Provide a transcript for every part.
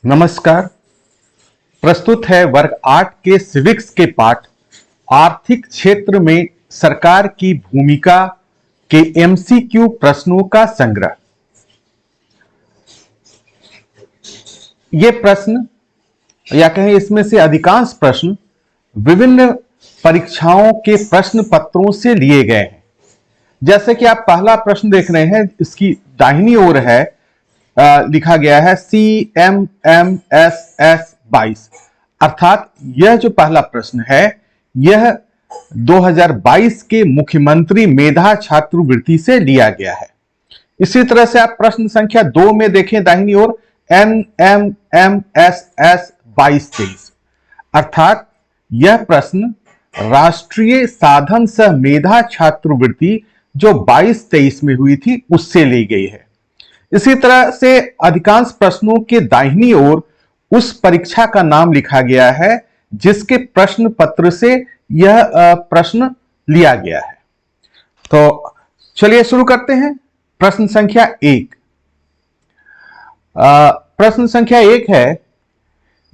नमस्कार। प्रस्तुत है वर्ग 8 के सिविक्स के पाठ आर्थिक क्षेत्र में सरकार की भूमिका के एमसीक्यू प्रश्नों का संग्रह। ये प्रश्न या कहें इसमें से अधिकांश प्रश्न विभिन्न परीक्षाओं के प्रश्न पत्रों से लिए गए हैं। जैसे कि आप पहला प्रश्न देख रहे हैं, इसकी दाहिनी ओर है, लिखा गया है CMMSS 22, अर्थात यह जो पहला प्रश्न है यह 2022 के मुख्यमंत्री मेधा छात्रवृत्ति से लिया गया है। इसी तरह से आप प्रश्न संख्या 2 में देखें, दाहिनी ओर NMMSS 22-23, अर्थात यह प्रश्न राष्ट्रीय साधन सह मेधा छात्रवृत्ति जो 22-23 में हुई थी उससे ली गई है। इसी तरह से अधिकांश प्रश्नों के दाहिनी ओर उस परीक्षा का नाम लिखा गया है जिसके प्रश्न पत्र से यह प्रश्न लिया गया है। तो चलिए शुरू करते हैं। प्रश्न संख्या 1। प्रश्न संख्या 1 है,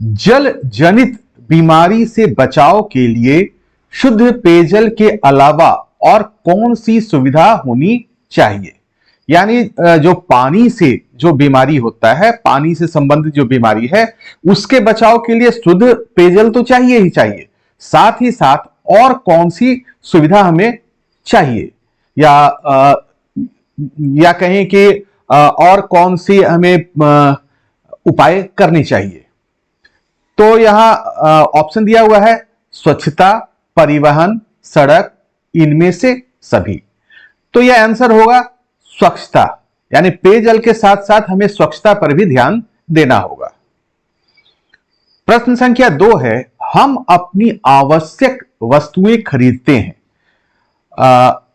जल जनित बीमारी से बचाव के लिए शुद्ध पेयजल के अलावा और कौन सी सुविधा होनी चाहिए। यानी जो पानी से जो बीमारी होता है, पानी से संबंधित जो बीमारी है उसके बचाव के लिए शुद्ध पेयजल तो चाहिए ही चाहिए, साथ ही साथ और कौन सी सुविधा हमें चाहिए या कहें कि और कौन सी हमें उपाय करने चाहिए। तो यहां ऑप्शन दिया हुआ है स्वच्छता, परिवहन, सड़क, इनमें से सभी। तो यह आंसर होगा स्वच्छता, यानी पेयजल के साथ साथ हमें स्वच्छता पर भी ध्यान देना होगा। प्रश्न संख्या 2 है, हम अपनी आवश्यक वस्तुएं खरीदते हैं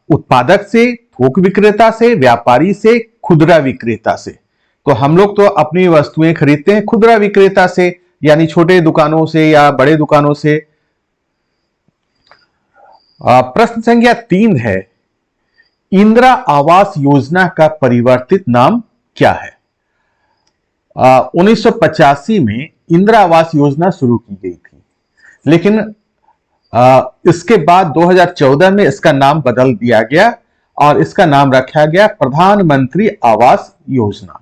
उत्पादक से, थोक विक्रेता से, व्यापारी से, खुदरा विक्रेता से। तो हम लोग तो अपनी वस्तुएं खरीदते हैं खुदरा विक्रेता से, यानी छोटे दुकानों से या बड़े दुकानों से। प्रश्न संख्या 3 है, इंदिरा आवास योजना का परिवर्तित नाम क्या है। 1985 में इंदिरा आवास योजना शुरू की गई थी, लेकिन इसके बाद 2014 में इसका नाम बदल दिया गया और इसका नाम रखा गया प्रधानमंत्री आवास योजना।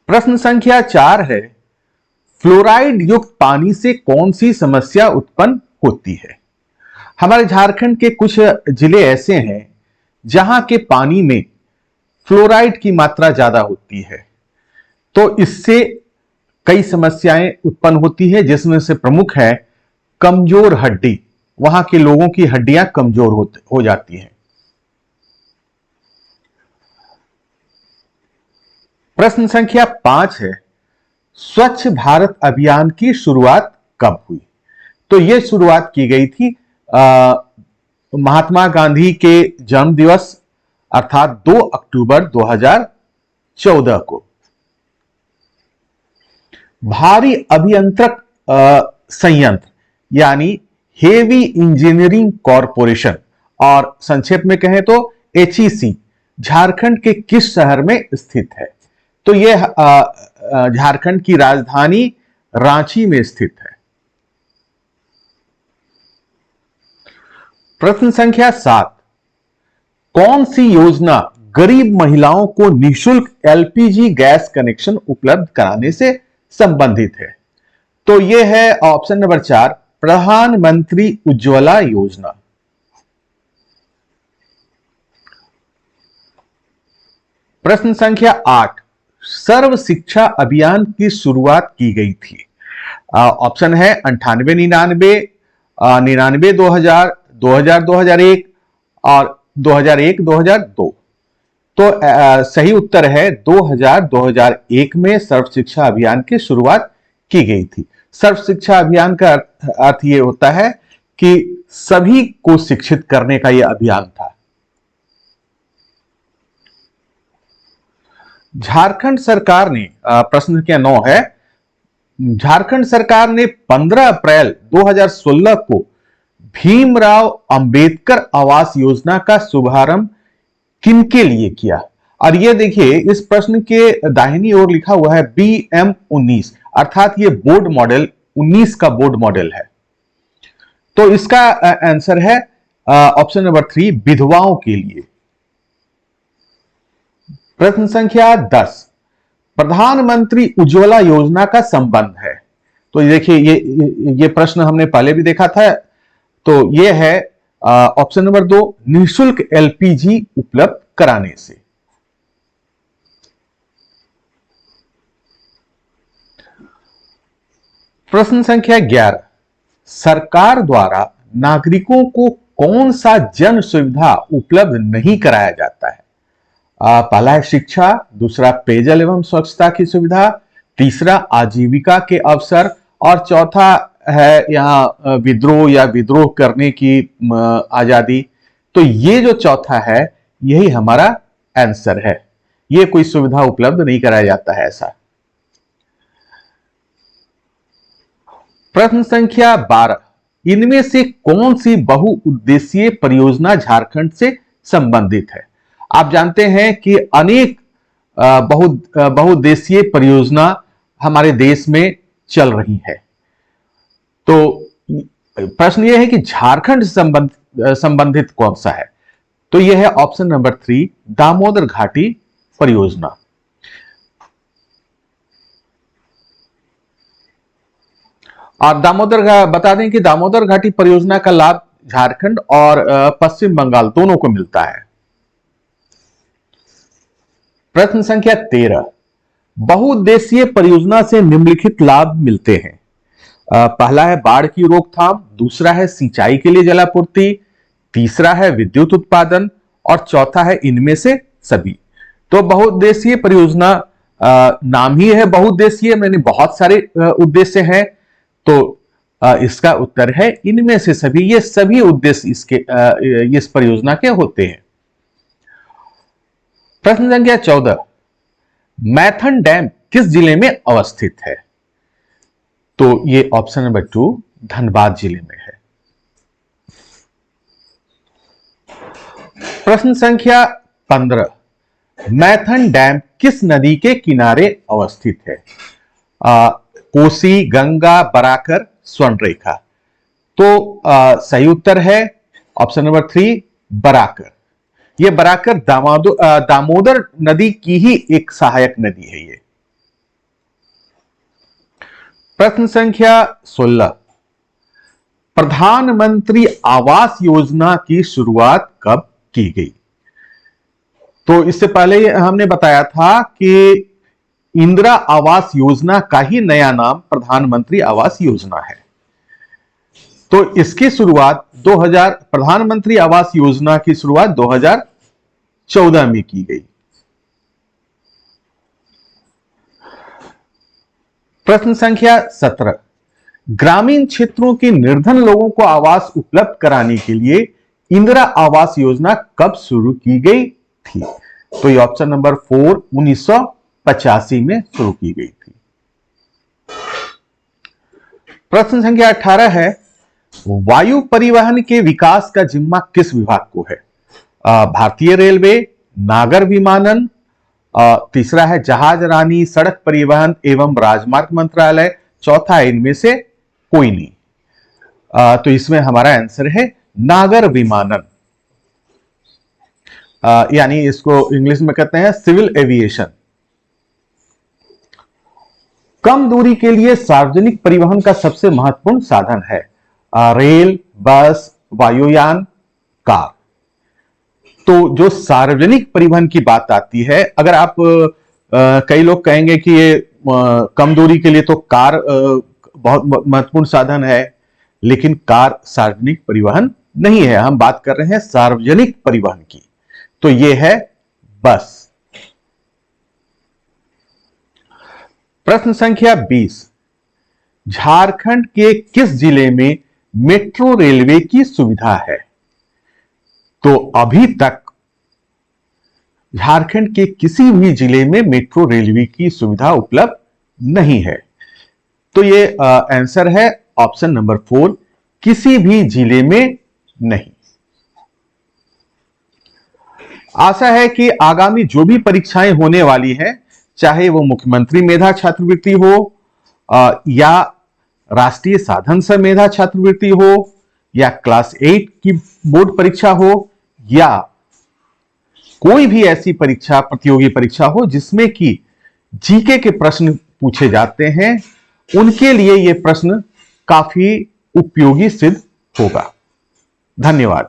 प्रश्न संख्या 4 है, फ्लोराइड युक्त पानी से कौन सी समस्या उत्पन्न होती है। हमारे झारखंड के कुछ जिले ऐसे हैं जहां के पानी में फ्लोराइड की मात्रा ज्यादा होती है, तो इससे कई समस्याएं उत्पन्न होती है, जिसमें से प्रमुख है कमजोर हड्डी। वहां के लोगों की हड्डियां कमजोर हो जाती हैं। प्रश्न संख्या 5 है, स्वच्छ भारत अभियान की शुरुआत कब हुई। तो यह शुरुआत की गई थी महात्मा गांधी के जन्म दिवस अर्थात 2 अक्टूबर 2014 को। भारी अभियंत्रक संयंत्र यानी हेवी इंजीनियरिंग कॉरपोरेशन, और संक्षेप में कहें तो HEC, झारखंड के किस शहर में स्थित है। तो यह झारखंड की राजधानी रांची में स्थित है। प्रश्न संख्या 7, कौन सी योजना गरीब महिलाओं को निःशुल्क LPG गैस कनेक्शन उपलब्ध कराने से संबंधित है। तो यह है ऑप्शन नंबर 4, प्रधानमंत्री उज्ज्वला योजना। प्रश्न संख्या 8, सर्व शिक्षा अभियान की शुरुआत की गई थी। ऑप्शन है 98, 99, 99, 2000, 2000, 2001 और 2001, 2002। तो सही उत्तर है 2000, 2001 में सर्व शिक्षा अभियान की शुरुआत की गई थी। सर्व शिक्षा अभियान का अर्थ यह होता है कि सभी को शिक्षित करने का यह अभियान था। झारखंड सरकार ने, प्रश्न संख्या 9 है, झारखंड सरकार ने 15 अप्रैल 2016 को भीमराव अंबेडकर आवास योजना का शुभारंभ किनके लिए किया। और ये देखिए इस प्रश्न के दाहिनी ओर लिखा हुआ है BM19, अर्थात ये बोर्ड मॉडल 19 का बोर्ड मॉडल है। तो इसका आंसर है ऑप्शन नंबर 3, विधवाओं के लिए। प्रश्न संख्या 10, प्रधानमंत्री उज्ज्वला योजना का संबंध है। तो देखिए ये प्रश्न हमने पहले भी देखा था। तो ये है ऑप्शन नंबर 2, निःशुल्क LPG उपलब्ध कराने से। प्रश्न संख्या 11, सरकार द्वारा नागरिकों को कौन सा जन सुविधा उपलब्ध नहीं कराया जाता है? पहला है शिक्षा, दूसरा पेयजल एवं स्वच्छता की सुविधा, तीसरा आजीविका के अवसर, और चौथा है यहां विद्रोह या विद्रोह करने की आजादी। तो ये जो चौथा है यही हमारा आंसर है। ये कोई सुविधा उपलब्ध नहीं कराया जाता है ऐसा। प्रश्न संख्या 12, इनमें से कौन सी बहुउद्देशीय परियोजना झारखंड से संबंधित है? आप जानते हैं कि अनेक बहुउद्देशीय परियोजना हमारे देश में चल रही है। तो प्रश्न यह है कि झारखंड से संबंधित कौन सा है? तो यह है ऑप्शन नंबर 3, दामोदर घाटी परियोजना। और बता दें कि दामोदर घाटी परियोजना का लाभ झारखंड और पश्चिम बंगाल दोनों को मिलता है। प्रश्न संख्या 13, बहुउद्देशीय परियोजना से निम्नलिखित लाभ मिलते हैं। पहला है बाढ़ की रोकथाम, दूसरा है सिंचाई के लिए जलापूर्ति, तीसरा है विद्युत उत्पादन, और चौथा है इनमें से सभी। तो बहुउद्देशीय परियोजना नाम ही है बहुउद्देशीय, मैंने बहुत सारे उद्देश्य हैं। तो इसका उत्तर है इनमें से सभी। ये सभी उद्देश्य इस परियोजना के होते हैं। प्रश्न संख्या 14, मैथन डैम किस जिले में अवस्थित है? तो ये ऑप्शन नंबर 2, धनबाद जिले में है। प्रश्न संख्या 15, मैथन डैम किस नदी के किनारे अवस्थित है? कोसी, गंगा, बराकर, स्वर्णरेखा। तो सही उत्तर है ऑप्शन नंबर 3, बराकर। यह बराकर दामोदर नदी की ही एक सहायक नदी है ये। प्रश्न संख्या 16, प्रधानमंत्री आवास योजना की शुरुआत कब की गई? तो इससे पहले हमने बताया था कि इंदिरा आवास योजना का ही नया नाम प्रधानमंत्री आवास योजना है। तो इसकी शुरुआत प्रधानमंत्री आवास योजना की शुरुआत 2014 में की गई। प्रश्न संख्या 17, ग्रामीण क्षेत्रों के निर्धन लोगों को आवास उपलब्ध कराने के लिए इंदिरा आवास योजना कब शुरू की गई थी? तो ये ऑप्शन नंबर 4, 1985 में शुरू की गई थी। प्रश्न संख्या 18 है, वायु परिवहन के विकास का जिम्मा किस विभाग को है? भारतीय रेलवे, नागर विमानन, तीसरा है जहाज रानी सड़क परिवहन एवं राजमार्ग मंत्रालय, चौथा है इनमें से कोई नहीं। तो इसमें हमारा आंसर है नागर विमानन, यानी इसको इंग्लिश में कहते हैं सिविल एविएशन। कम दूरी के लिए सार्वजनिक परिवहन का सबसे महत्वपूर्ण साधन है रेल, बस, वायुयान, कार। तो जो सार्वजनिक परिवहन की बात आती है, अगर आप कई लोग कहेंगे कि ये कम दूरी के लिए तो कार बहुत महत्वपूर्ण साधन है, लेकिन कार सार्वजनिक परिवहन नहीं है। हम बात कर रहे हैं सार्वजनिक परिवहन की। तो ये है बस। प्रश्न संख्या 20, झारखंड के किस जिले में मेट्रो रेलवे की सुविधा है? तो अभी तक झारखंड के किसी भी जिले में मेट्रो रेलवे की सुविधा उपलब्ध नहीं है। तो ये आंसर है ऑप्शन नंबर 4, किसी भी जिले में नहीं। आशा है कि आगामी जो भी परीक्षाएं होने वाली हैं, चाहे वो मुख्यमंत्री मेधा छात्रवृत्ति हो या राष्ट्रीय साधन से मेधा छात्रवृत्ति हो या क्लास 8 की बोर्ड परीक्षा हो या कोई भी ऐसी परीक्षा, प्रतियोगी परीक्षा हो जिसमें कि जीके के प्रश्न पूछे जाते हैं, उनके लिए यह प्रश्न काफी उपयोगी सिद्ध होगा। धन्यवाद।